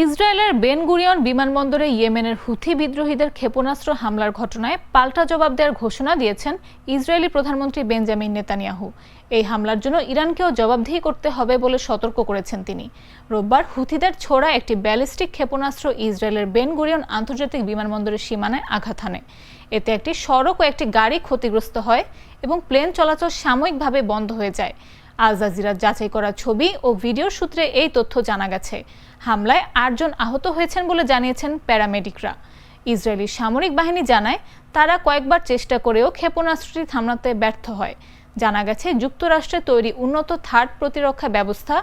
ইসরায়েলের Ben Gurion বিমানবন্দরে ইয়েমেনের হুথি বিদ্রোহীদের ক্ষেপণাস্ত্র হামলার ঘটনায় পাল্টা জবাব দেওয়ার ঘোষণা দিয়েছেন ইসরায়েলি প্রধানমন্ত্রী বেঞ্জামিন নেতানিয়াহু। এই হামলার জন্য ইরানকেও জবাবদিহি করতে হবে বলে সতর্ক করেছেন তিনি। রোববার হুথিদের ছোড়া একটি ব্যালিস্টিক ক্ষেপণাস্ত্র ইসরায়েলের বেন গুরিয়ন আন্তর্জাতিক বিমানবন্দরের সীমানায় আঘাত হানে। এতে একটি সড়ক ও একটি গাড়ি ক্ষতিগ্রস্ত হয় এবং প্লেন চলাচল সাময়িকভাবে বন্ধ হয়ে যায়। আল জাজিরার যাচাই করা ছবি ও ভিডিওর সূত্রে এই তথ্য জানা গেছে। হামলায় ৮ জন আহত হয়েছেন বলে জানিয়েছেন প্যারামেডিকরা। ইসরায়েলি সামরিক বাহিনী জানায় তারা কয়েকবার চেষ্টা করেও ক্ষেপণাস্ত্রটি থামাতে ব্যর্থ হয়। জানা গেছে যুক্তরাষ্ট্রে তৈরি উন্নত থার্ড প্রতিরক্ষা ব্যবস্থা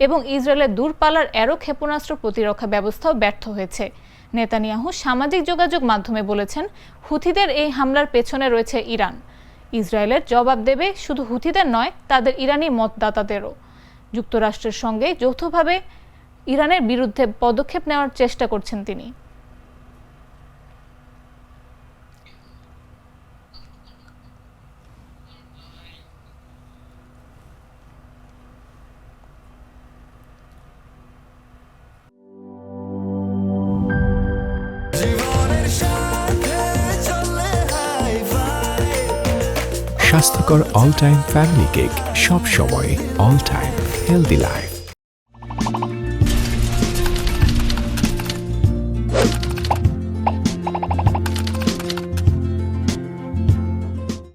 এবং ইসরায়েলের দূরপাল্লার অ্যারো ক্ষেপণাস্ত্র প্রতিরক্ষা ব্যবস্থাও ব্যর্থ হয়েছে। নেতানিয়াহু সামাজিক যোগাযোগ মাধ্যমে বলেছেন, হুথিদের এই হামলার পেছনে রয়েছে ইরান। ইসরায়েলের জবাব দেবে শুধু হুথিদের নয়, তাদের ইরানি মতদাতাদেরও। যুক্তরাষ্ট্রের সঙ্গে যৌথভাবে ইরানের বিরুদ্ধে পদক্ষেপ নেওয়ার চেষ্টা করছেন তিনি। স্বাস্থ্যকর অল টাইম ফ্যামিলি কেক, সব সময় অল টাইম হেলদি লাইফ।